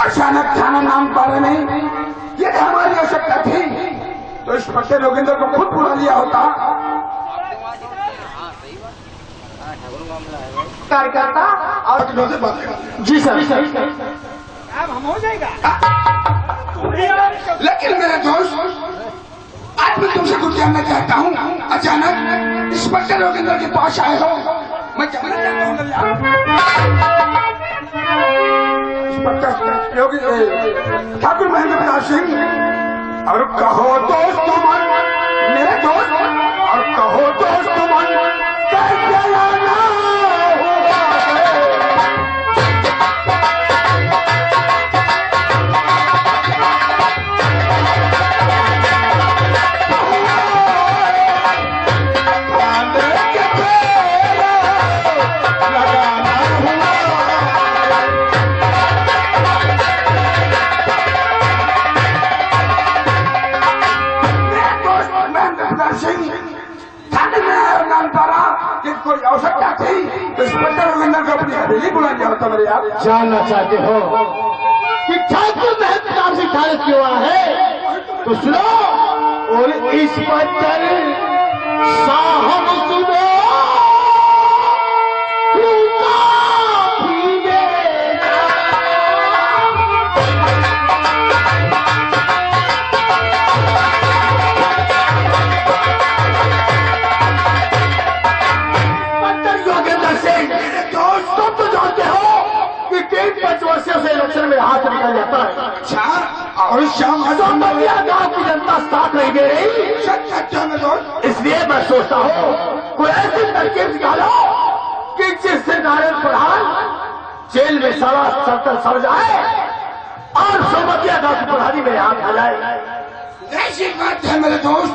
अचानक थाना नाम पाने में ये हमारी आवश्यकता थी तो इंस्पेक्टर योगेंद्र को खुद बुला लिया होता। कार्यकर्ता और जी सर अब हम हो जाएगा। लेकिन मेरे दोस्त आज मैं तुमसे कुछ जानना चाहता हूँ। अचानक इंस्पेक्टर योगेंद्र के पास आए हो, मैं जानना चाहता हूँ ठाकुर महेंद्र प्रताप सिंह। और कहो दोस्त मन मेरे दोस्त, और कहो दोस्त मन कैसे लाना कोई आवश्यकता थी तो इंस्पेक्टर योगेंद्र को अपनी हवेली बुला लिया होता। मेरे यार जानना चाहते हो कि ठाकुर महंत नाम से खारिज क्यों हुआ है तो सुनो। और इंस्पेक्टर साहब सुनो, इलेक्शन में हाथ निकल जाता है। अच्छा और शाम गांव की जनता साथ नहीं दे रही। इसलिए मैं सोचता हूँ कोई ऐसी तरकीब निकालो कि जिससे नारायण प्रधान जेल में सारा सर्कल सड़ जाए और सोमतिया गांव की प्रधानी मेरे हाथ आ जाए। ऐसी बात है मेरे दोस्त,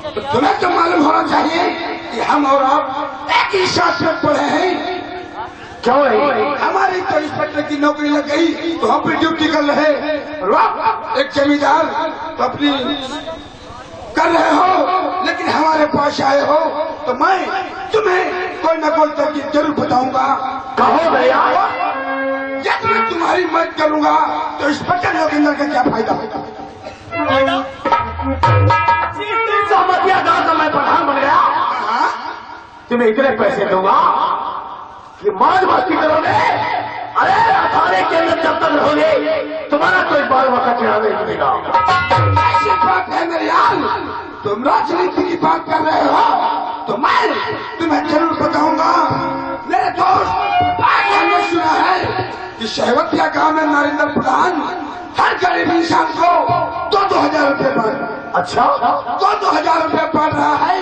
तो तुम्हें तो मालूम होना चाहिए कि हम और आप एक ही साथ में पढ़े हैं। क्यों नहीं? हमारी तो इंस्पेक्टर की नौकरी लग गई तो हम भी ड्यूटी कर रहे। एक जमींदार तो अपनी कर रहे हो, लेकिन हमारे पास आए हो तो मैं तुम्हें कोई न कोई तरकीब जरूर बताऊंगा। कहो भैया, जब मैं तुम्हारी मदद करूंगा तो इंस्पेक्टर योगेंद्र का क्या फायदा होगा? सोमतिया गांव का मैं प्रधान बन गया, तुम्हें इतने पैसे दूंगा कि मौज मस्ती करोगे। अरे थाने के अंदर जब तक रहोगे तुम्हारा कोई बाल वक्त चढ़ा नहीं मिलेगा। ऐसी बात है मेरे यार, तुम राजनीति की बात कर रहे हो तो मैं तुम्हें जरूर बताऊंगा। मेरे दोस्त, आज हमने सुना है कि शहवतिया गांव में नरेंद्र प्रधान हर गरीब इंसान को 2-2 हजार रुपए पड़। अच्छा 2-2 हजार रुपए पड़ रहा है।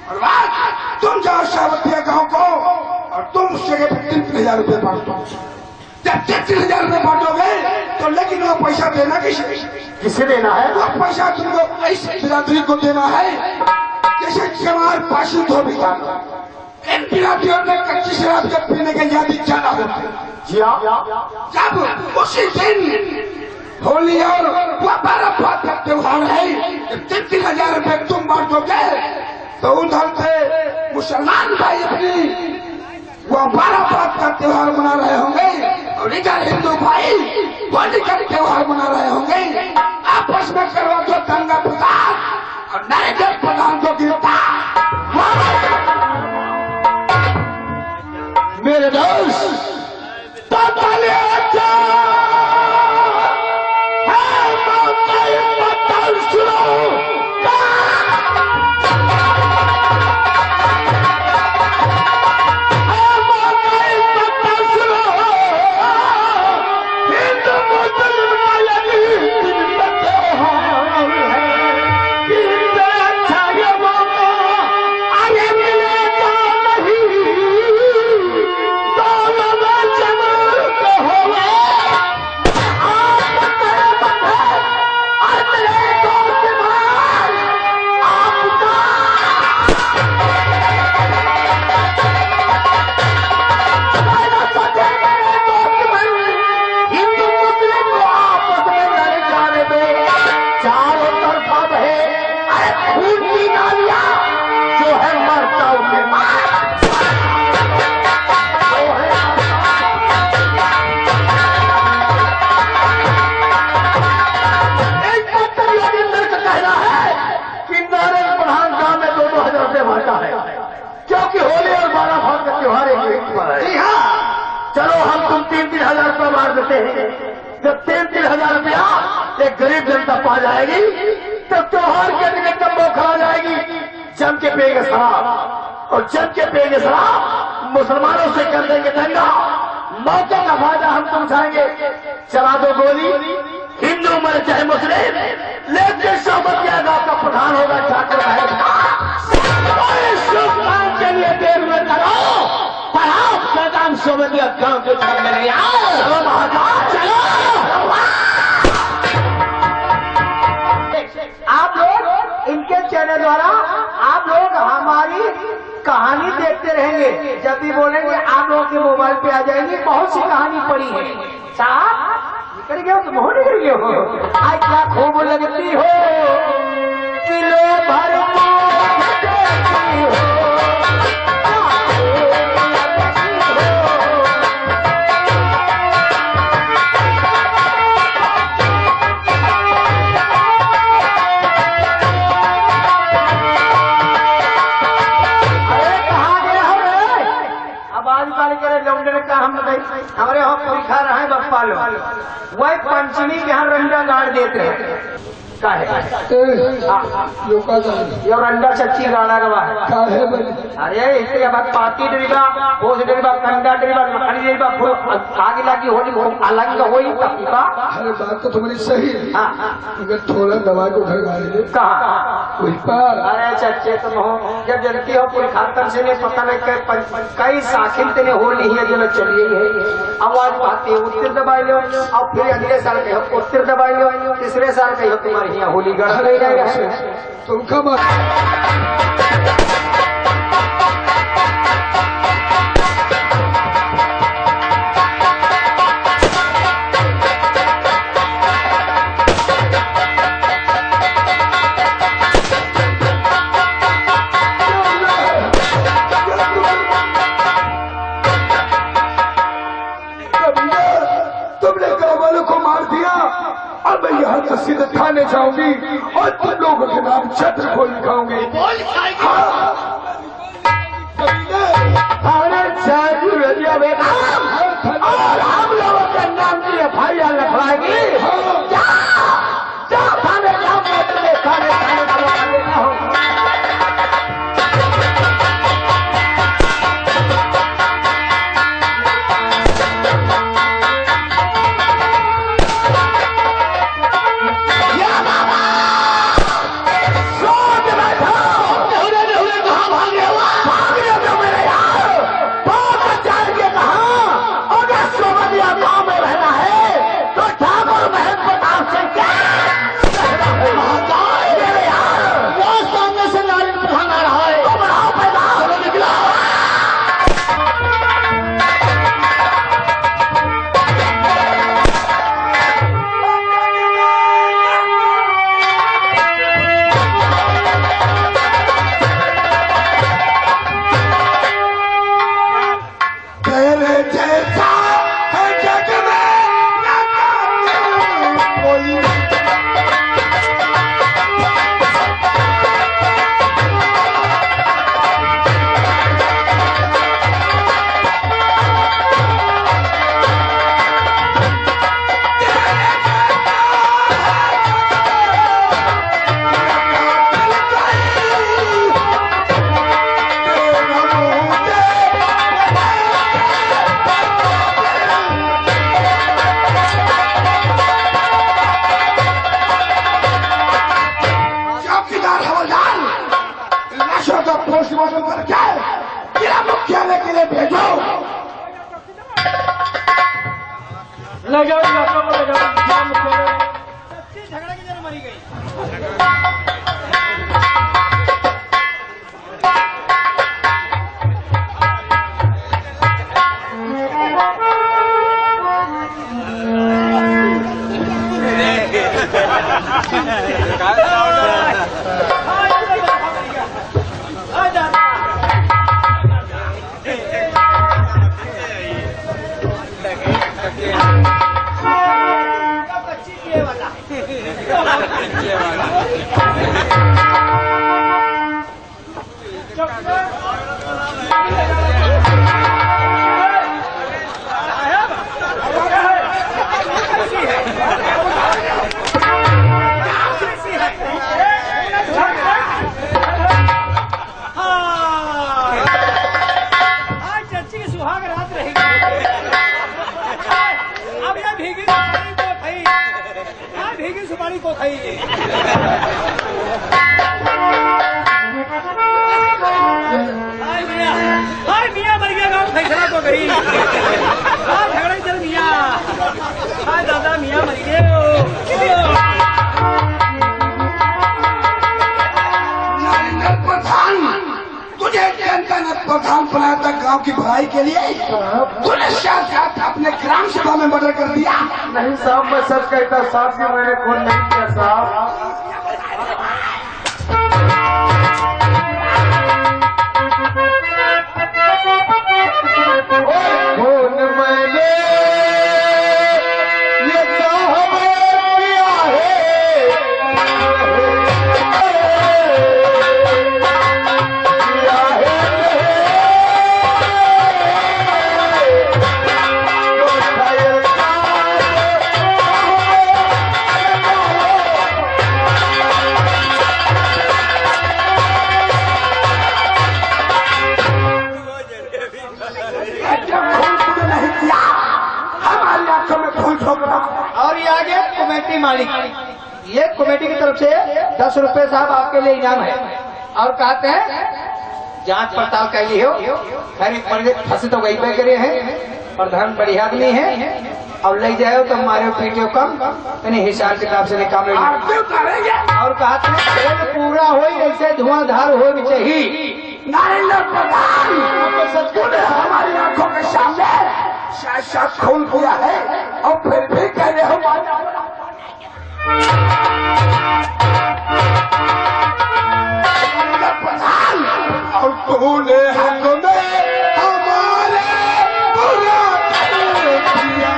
और बात तुम जाओ शहवतिया गांव को और तुम उस जगह पर 3-3 हजार रुपए बांटो। जब 3-3 हजार रुपए बांटोगे तो लेकिन वो पैसा देना किसे देना है? वो पैसा तुमको ऐसी बिरादरी को देना है जैसे चमार पाशी धोबी का। इन बिरादरियों में कच्ची शराब के पीने के ज्यादा ज्यादा होता है। जी हाँ, जब उसी दिन होली और बारात का त्योहार है, जब 3-3 हजार रुपए तुम बांटोगे तो उधर से मुसलमान भाई अपनी वो बारात का त्योहार मना रहे होंगे और इधर हिंदू भाई होली का त्योहार मना रहे होंगे। आपस में करवा दो दंगा फसाद और नरेंद्र प्रधान को गिरफ्तार। मेरे दोस्त यहीं पर है। जी हाँ। चलो हम तुम 3-3 हजार रुपया मार देते हैं। जब 3-3 हजार रुपया एक गरीब जनता पा जाएगी तब त्योहार के दिन एकदम खा जाएगी। जम के पिएंगे शराब और जम के पिएंगे शराब, मुसलमानों से कर देंगे दंगा, मौके का फायदा हम तुम उठाएंगे। चला दो गोली, हिंदू मरे चाहे मुस्लिम, लेकिन सोमतिया गांव का प्रधान होगा ठाकुर रहेगा। शुभ काम के लिए देर में करो, पढ़ाओ का काम सोमतिया गांव के में आओ। चलो महाकाल चलो। आप लोग इनके चैनल द्वारा आप लोग हमारी कहानी देखते रहेंगे। जब भी बोलेंगे आप लोगों के मोबाइल पे आ जाएंगी। बहुत सी कहानी पड़ी है। साहब निकल गए हो, तुम हो निकल गए हो। आज क्या खूब लगती हो, किलो भर देखती हो। हमारे यहाँ पूरी खा रहा है बप्पा लो, वही पंचमी के यहाँ रंडा गाड़ देते हैं। का है ये रंडा सच्ची गाड़ा का बात। अरे इसके बाद पाती डरीबा, पोस डरीबा, कंडा डरीबा, लकड़ी डरीबा, आगे लागी होली अलग होई तपीबा। अरे बात तो तुम्हारी सही है। अगर थोड़ा दवा को घर गाड़ी दे कहाँ वही पार। अरे चच्चे तुम हो, जब जनती हो पूरी खातर से नहीं पता नहीं कई साखिल तेने हो नहीं है जो चलिए है। आवाज पाती है उत्तर दबाई लो, और फिर अगले साल के हो उत्तर दबाई लो, तीसरे साल के हो तुम्हारी यहाँ होली गढ़ नहीं रहेगा। तुम कब सीधे थाने जाऊंगी और तुम लोगों के नाम छत्र खोल दिखाऊंगी। और हम लोगों के नाम की FIR लिखवाएगी। थाने जाओ, थाने पोस्टमार्टम करके जिला मुख्यालय के लिए भेजो। ले जाओ जिला मुख्यालय। झगड़ा की जरूर मरी गई। नरेंद्र प्रधान, तुझे जनता ने प्रधान बनाया था गांव की भलाई के लिए। तूने साथ अपने ग्राम सभा में मर्डर कर दिया। नहीं साहब, मैं सच कहता साहब कि मैंने खून नहीं किया साहब। खून मैंने ये साहब किया है, किया है। हमारी आंखों में फूल ठोकना। और ये आगे कमेटी मालिक, ये कमेटी की तरफ से 10 रुपए साहब आपके लिए इनाम है। और कहते हैं जांच पड़ताल कर ली हो, खैर फंसे तो गई पे करे हैं, प्रधान बड़ी आदमी है, और ले जाओ तो हमारे पीटीओ कम यानी हिसाब किताब से निकाल। और कहते हैं खेल पूरा हो ऐसे धुआंधार हो भी चाहिए। नरेंद्र प्रधान, तूने हमारी आंखों के सामने साक्षात खून किया है और फिर भी कह रहे हो प्रधान, और तूने हमें हमारे बुरा किया।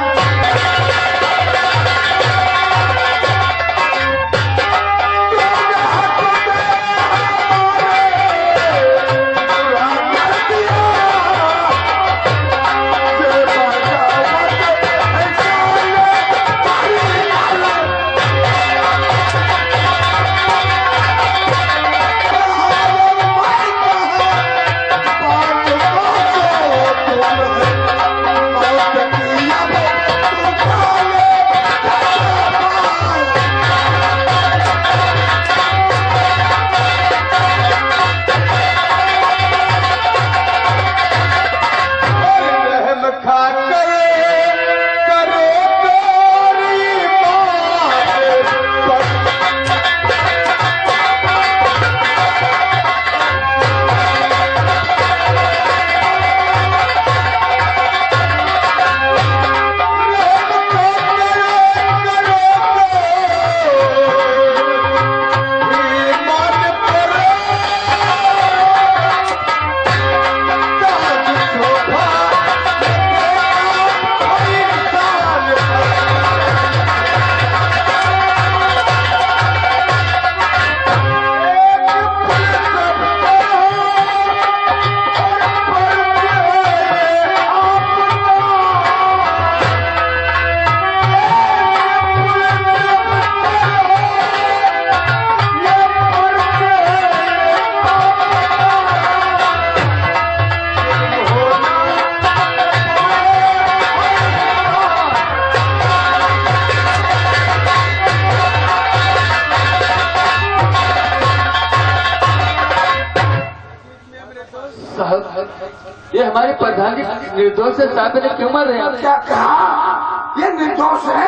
ये हमारे प्रधान जी निर्दोष से साहब ने क्यों मार रहे हैं? क्या कहा? ये निर्दोष है?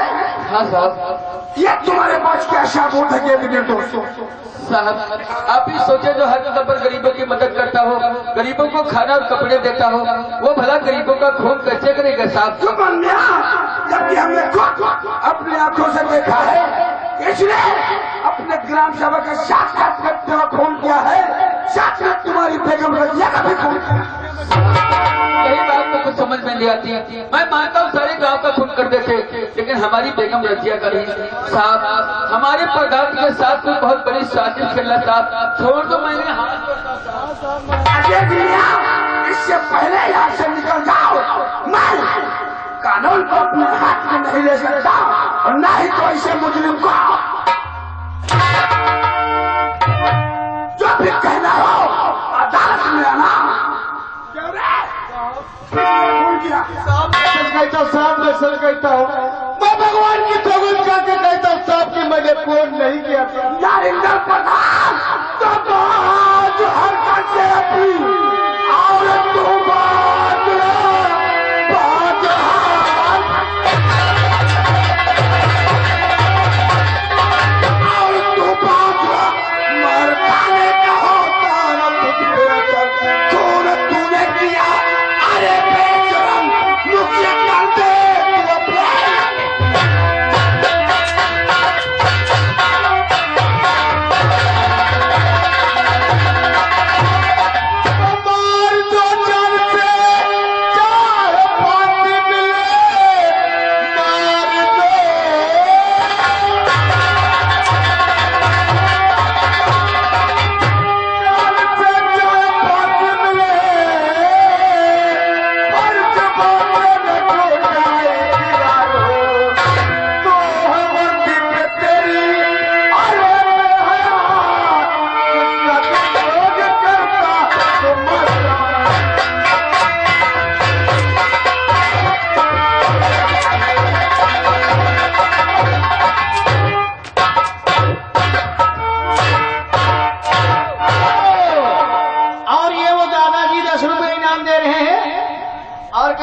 हाँ साहब। ये तुम्हारे पास क्या सबूत है कि ये निर्दोष हो? साहब आप ही सोचे जो हर जगह पर गरीबों की मदद करता हो, गरीबों को खाना और कपड़े देता हो, वो भला गरीबों का खून कैसे करेगा साहब? जबकि हमने अपनी आंखों से देखा है, इसलिए अपने ग्राम सभा का साक्षात व्यक्ति का खून किया है, साक्षात तुम्हारी बेगम रजिया का भी खून किया। यही बात तो कुछ समझ में नहीं आती है। मैं मानता हूँ सारे गांव का खून कर देते, लेकिन हमारी बेगम रजिया का नहीं। साहब हमारे प्रधान के साथ कोई बहुत बड़ी साजिश चल रहा साहब, छोड़ दो मैंने हाथ इससे पहले यहाँ से निकल जाओ। मैं कानून को अपने हाथ में नहीं ले सकता और न ही तो ऐसे मुजरिम को जो भी कहना हो अदालत में आना। साहब मैं सच कहता हूँ, मैं भगवान की सौगंध करके कहता हूँ साहब कि मैंने फोन नहीं किया था। नरेंद्र प्रधान तो आज हरकत से अपनी और तू बात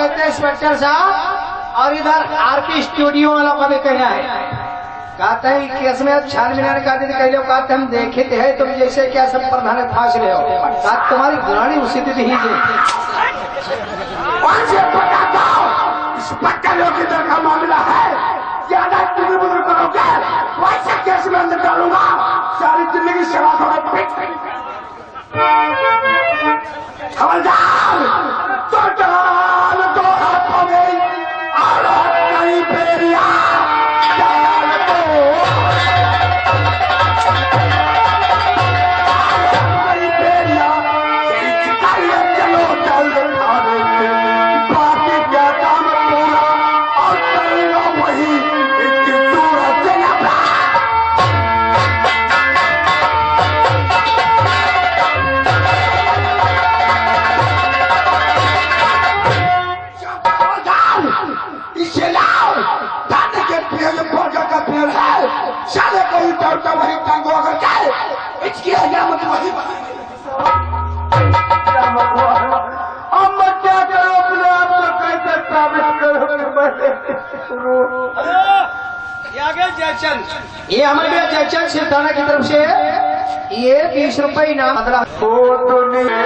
कहते हैं इंस्पेक्टर साहब। और इधर आरपी स्टूडियो वालों का भी कहना है, कहते हैं केस में छानबीन कर दी, कह लो कहते हम देखे थे है तुम जैसे क्या सब प्रधान फांस रहे हो, कहा तुम्हारी गुरानी उसी दिन ही इंस्पेक्टरों की तरह का मामला है, ज्यादा तुम्हें बुजुर्ग करोगे वैसे केस में अंदर डालूंगा, सारी जिंदगी शराब और हवलदार तो डाल दो हाथों में और कहीं फेरिया डाल दो कहीं फेरिया चलो चल खाने से बाकी क्या काम पूरा और करेगा वही इसकी सूरत से नफा। इसे लाओ, धाने के पेड़ पौधा का पेड़ है, साले को उठा वही टांगो अगर जाए इसकी हजामत वही अब मैं क्या करूं, अपने आप को कैसे साबित करूं? ये हमारे जयचंद सिरथाना की तरफ से ये 20 रुपए इनाम। ओ दुनिया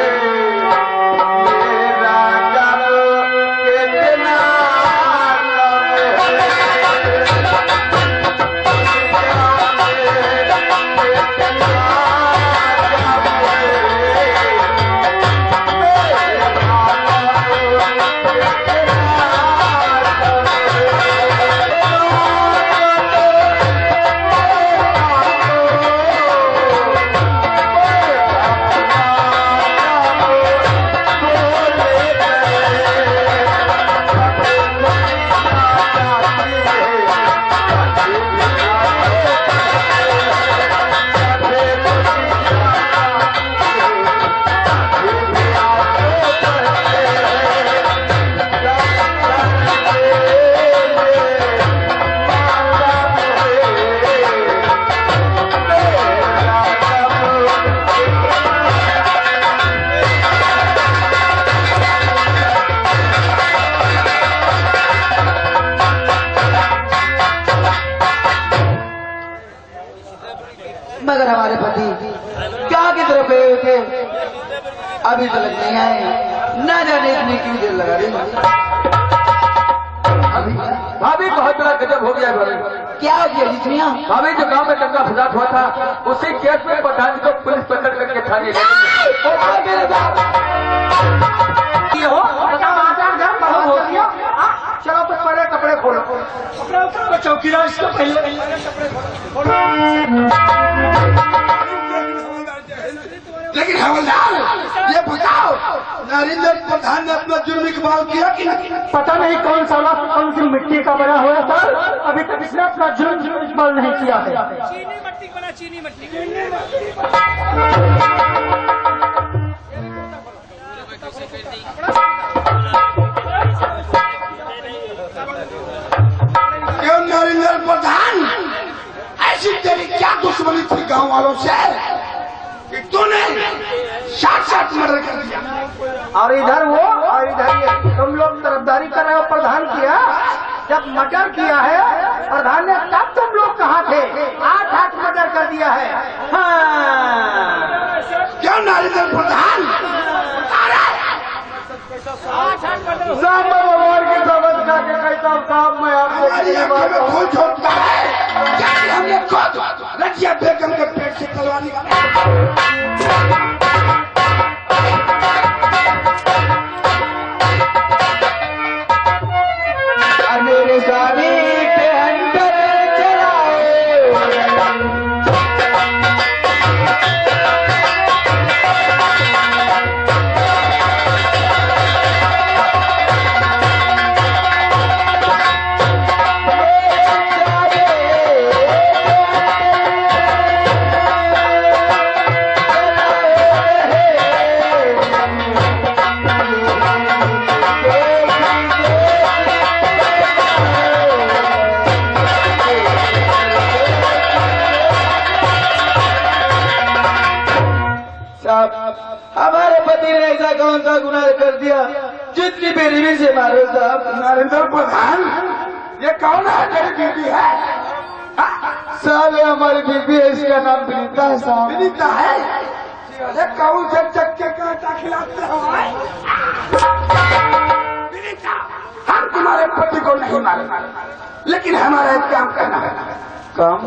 मगर हमारे पति क्या की तरफ गए हुए थे, अभी तक नहीं आए, न जाने इतनी क्यों देर लगा रही। भाभी बहुत बड़ा गजब हो गया भाभी। क्या हो गया जिसमिया? भाभी जो गांव में दंगा फसाद हुआ था उसी केस में प्रधान को पुलिस पकड़ करके थाने ले चलो तो पहले कपड़े खोलो, तो चौकीदार इसको पहले लेकिन हवलदार ये बताओ नरेंद्र प्रधान ने अपना जुर्म इकबाल किया कि नहीं? पता नहीं कौन साला कौन सी मिट्टी का बना हुआ सर, अभी तक इसने अपना जुर्म इकबाल नहीं किया है। चीनी मट्टी बना, चीनी मट्टी। क्यों नरेंद्र प्रधान, ऐसी तेरी क्या दुश्मनी थी गांव वालों से कि तूने साथ मर्डर कर दिया? और इधर वो और इधर ये तुम लोग तरफदारी कर रहे हो प्रधान किया, जब मर्डर किया है प्रधान ने तब तुम लोग कहाँ थे? 8 मर्डर कर दिया है। हाँ क्यों नरेंद्र प्रधान साहब मैं भगवान की समझ करके कहता हूँ साहब, मैं हमारी आंखों में आपको खून छोड़ता है, क्या हमने खुद रजिया बेगम के पेट से तलवार निकाला। मेरे स्वामी के अंदर हमारे पति ने ऐसा कौन सा गुनाह कर दिया जितनी बेरहमी से मारो साहब। नरेंद्र प्रधान, ये कौन है? तेरी बीबी है? साहब ये हमारी बीबी है, इसका नाम विनीता है साहब। विनीता है? ये कौन से चक्के का आटा खिलाते हो? विनीता, हम तुम्हारे पति को नहीं मारे, लेकिन हमारा एक काम करना है। काम?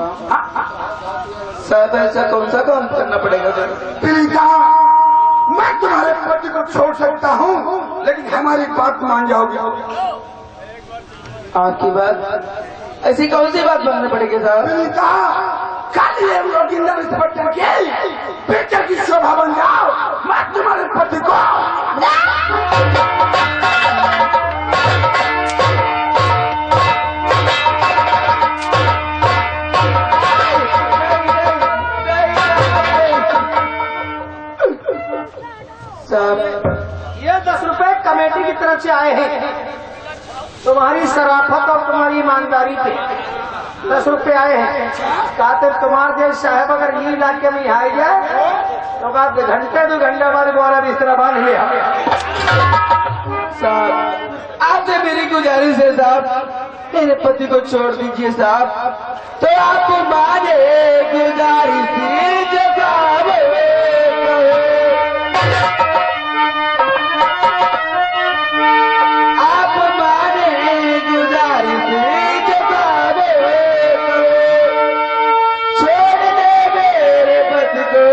साहब ऐसा कौन सा काम करना पड़ेगा? विनीता, मैं तुम्हारे पति को छोड़ सकता हूँ, लेकिन हमारी बात मान जाओगे? आपकी बात? ऐसी कौन सी बात माननी पड़ेगी साहब? विनीता, कल ये लोग इंदर इंस्पेक्टर के पिक्चर की शोभा बन जाओ, मैं तुम्हारे पति को साहब ये 10 रुपए कमेटी की तरफ से आए हैं तुम्हारी शराफत और तुम्हारी ईमानदारी पे। 10 रुपए आए हैं। कहते तुम्हारे जैसे साहब अगर ये इलाके में आ जाए तो बात 2 घंटे हमारे द्वारा बिस्तरा बांध लिया। साहब आपसे मेरी गुजारिश है साहब, मेरे पति को छोड़ दीजिए साहब। तो आपको माने गुजारिश जवाब आप माने गुजारिश जवाब छोड़ दे मेरे पति को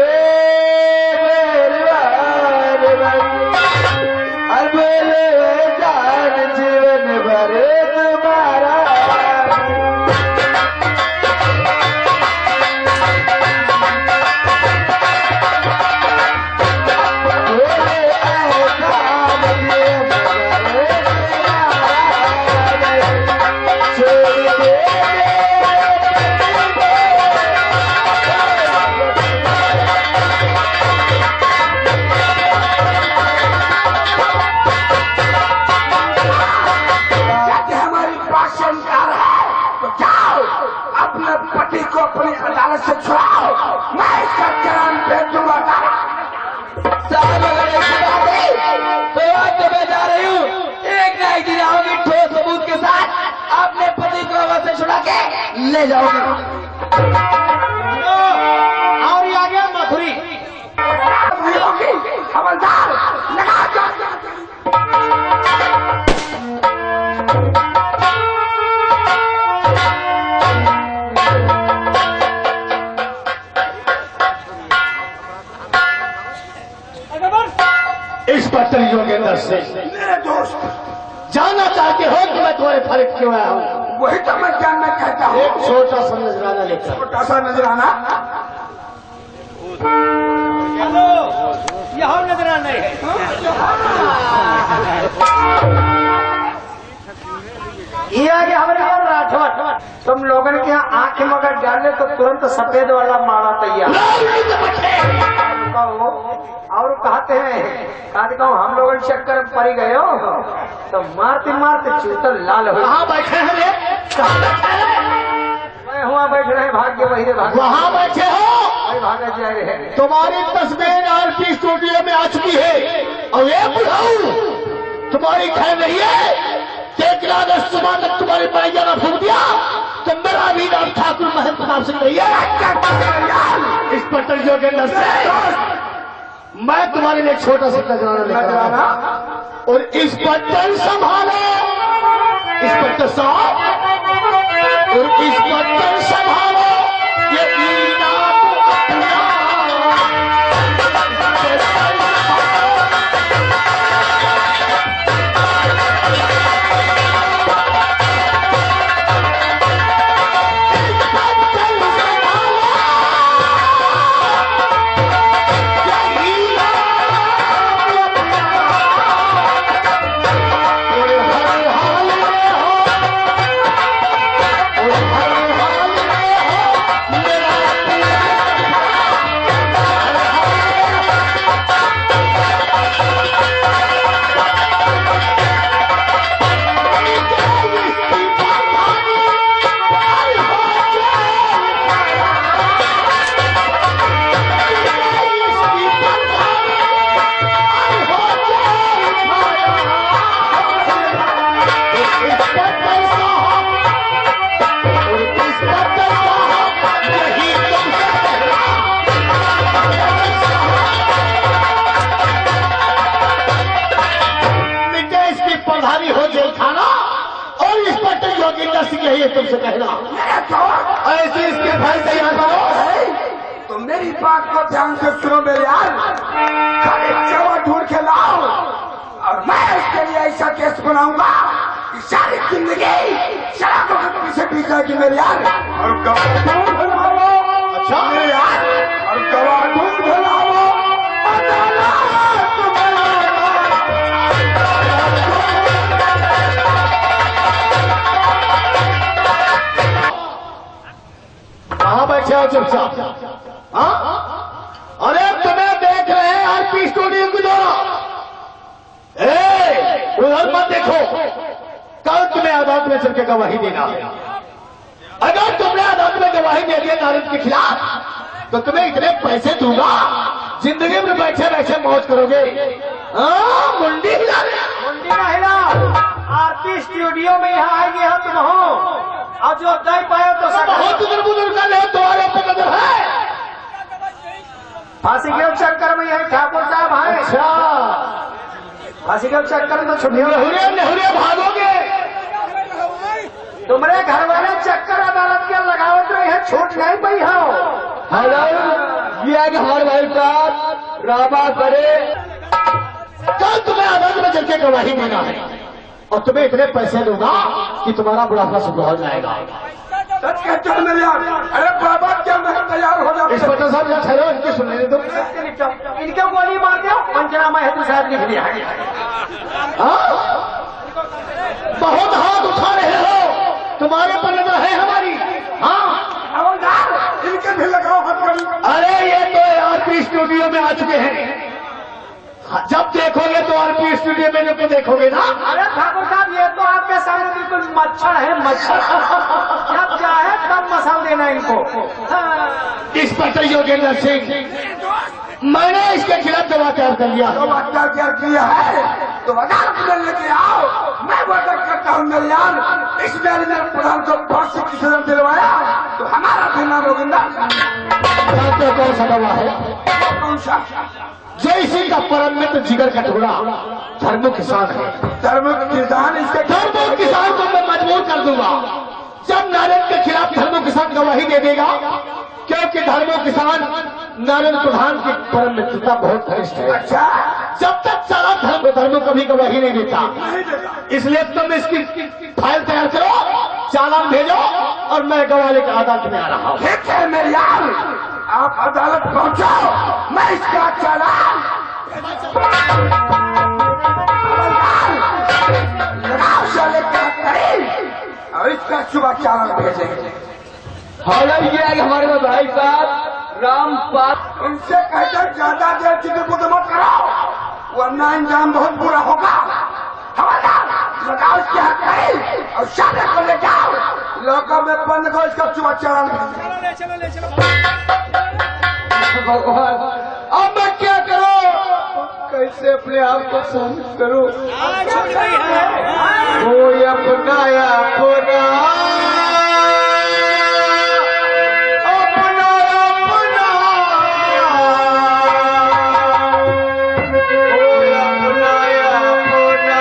अब जान जीवन भर तुम्हारा। अपने पति को अपनी अदालत से छुड़ाओ, मैं इसका चालान भेज दूंगा। साहब अगर ऐसी बात है तो आज तो मैं जा रही हूँ, एक ना एक दिन आओगी ठोस सबूत के साथ, अपने पति को वहां से छुड़ा के ले जाओगे। और ये आ गया मथुरी। खबरदार, लगा दो। इंस्पेक्टर योगेंद्र से मेरे दोस्त, जानना चाहते हो कि मैं तुम्हारे फर्क क्यों आया हूँ? वही तो मैं जानना चाहता हूँ। एक छोटा सा नजराना लेकर। छोटा सा नजराना? यहाँ नजराना नहीं है। ये आ गया हमारे यहाँ राठौर। तुम लोगों के यहाँ आंख में अगर डाले तो तुरंत सफेद वाला मारा तैयार। और कहते हैं हम लोग चक्कर में पड़ गए हो तो मारते मारते चूतल लाल हो। कहाँ बैठे हैं रे? कहाँ बैठे हैं? मैं हुआ बैठ रहे भाग्य वही रे भाग्य। वहाँ बैठे हो? भागा जा रहे हैं। तुम्हारी तस्वीर आरपी स्टूडियो में आ चुकी है और ये बुढ़ाऊ तुम्हारी खैर नहीं है। 1 अगस्त सुबह तक तुम्हारी पायजामा फूक दिया तो मेरा भी नाम ठाकुर महंत प्रताप सिंह नहीं है। इंस्पेक्टर योगेंद्र से मैं तुम्हारे लिए छोटा सा नजराना लेकर आया हूं। और इंस्पेक्टर संभालो, इंस्पेक्टर साहब, और इंस्पेक्टर संभालो ये ईना को अपना। हर हाल में चाहिए तुमसे कहना। ऐसे इसके भाई तैयार करो। तो मेरी बात को ध्यान से सुनो मेरे यार, खाली चवा ढूंढ के लाओ और मैं उसके लिए ऐसा केस बनाऊंगा कि सारी जिंदगी शराबों के पीछे पी जाएगी मेरे यार। और गवाह ढूंढ लाओ। अच्छा मेरे यार, और गवाह ढूंढ लाओ। कहाँ बैठे हो चुपचाप? हाँ, अरे तुम्हें देख रहे हैं आरपी स्टूडियो की द्वारा। उधर मत देखो, कल तुम्हें अदालत में चल के गवाही देना है। अगर तुमने अदालत में गवाही दे दिया नारद के खिलाफ तो तुम्हें इतने पैसे दूंगा, जिंदगी में बैठे बैठे मौज करोगे। मुंडी हिला मुंडी ना हिला, आरती स्टूडियो में यहाँ आएंगे हम तुम हो, और जो दे पाए तो बहुत बुजुर्ग का ले तुम्हारे ऊपर नजर है। फांसी के चक्कर में यही ठाकुर साहब है। अच्छा, फांसी के चक्कर में तो छुट्टी नेहुरे भागोगे। तुम्हारे घर वाले चक्कर अदालत के लगावत रहे हैं, छूट नहीं पाई हो। ये हमारे भाई साहब रामा करे, कल तुम्हें अदालत में चल के गवाही देना है और तुम्हें इतने पैसे दूंगा कि तुम्हारा बुढ़ापा सुबह हो जाएगा। सच कहते हो मेरे यार। अरे बाबा क्या मैं तैयार हो जाऊँ। इंस्पेक्टर साहब यहाँ ठहरो, इनके सुनने दो। इनके गोली मार दो, पंचनामा हेतु साहब लिख दिया है। बहुत हाथ उठा रहे हो, तुम्हारे पर नजर है हमारी। हाँ, इनके भी लगाओ हथकड़ी। अरे ये तो आरपी स्टूडियो में आ चुके हैं। जब देखोगे तो आरपी स्टूडियो में जो देखोगे ना। अरे ठाकुर साहब ये तो आपके सामने बिल्कुल मच्छर है, मच्छर। जब चाहे तब मसाल देना इनको। इंस्पेक्टर योगेंद्र सिंह, मैंने इसके खिलाफ दवा तैयार कर लिया। दवा तैयार किया है तो अदालत में लेके आओ। मैं वादा करता हूँ मेरे यार, इस मैनेजर प्रधान को फांसी की सजा दिलवाया तो हमारा भी नाम होगा। कौन सा दवा है? कौन सा? जो इसी का परम मित्र जिगर का टुकड़ा धर्मो किसान है। धर्म किसान, इसके धर्मो किसान को मैं मजबूर कर दूंगा। जब नारायण के खिलाफ धर्मो किसान गवाही दे देगा, क्योंकि धर्मो किसान नारायण प्रधान की परम मित्रता बहुत घनिष्ठ है। अच्छा, जब तक सारा धर्मो कभी गवाही नहीं देता, इसलिए तुम इसकी फाइल तैयार करो, चालान भेजो और मैं गवाह लेकर अदालत में आ रहा हूँ। ठीक है मेरे यार, आप अदालत पहुंचो, मैं इसका चालान लगाओ साले का करीब और इसका सुबह चालान भेजेंगे। ये हमारे भाई साहब रामपाल, उनसे कहकर ज्यादा देर चित्र मत कराओ, वरना अंजाम बहुत बुरा होगा। हवलदार, लगाओ इसके हाथ करीब और साले को ले जाओ, लॉकर में बंद करो, इसका सुबह चालान भगवान, अब मैं क्या करूं? कैसे अपने आप को शांत करूं? कोई अपनाया अपना, अपना अपना, कोई अपनाया अपना,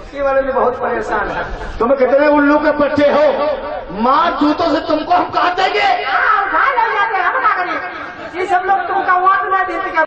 नचे वाले भी बहुत परेशान है। तुम कितने उल्लू के पट्टे हो, मार जूतों से तुमको हम कहा देंगे। उठा ले जाते हम क्या करें? ये सब लोग तुमका वाट ना देते।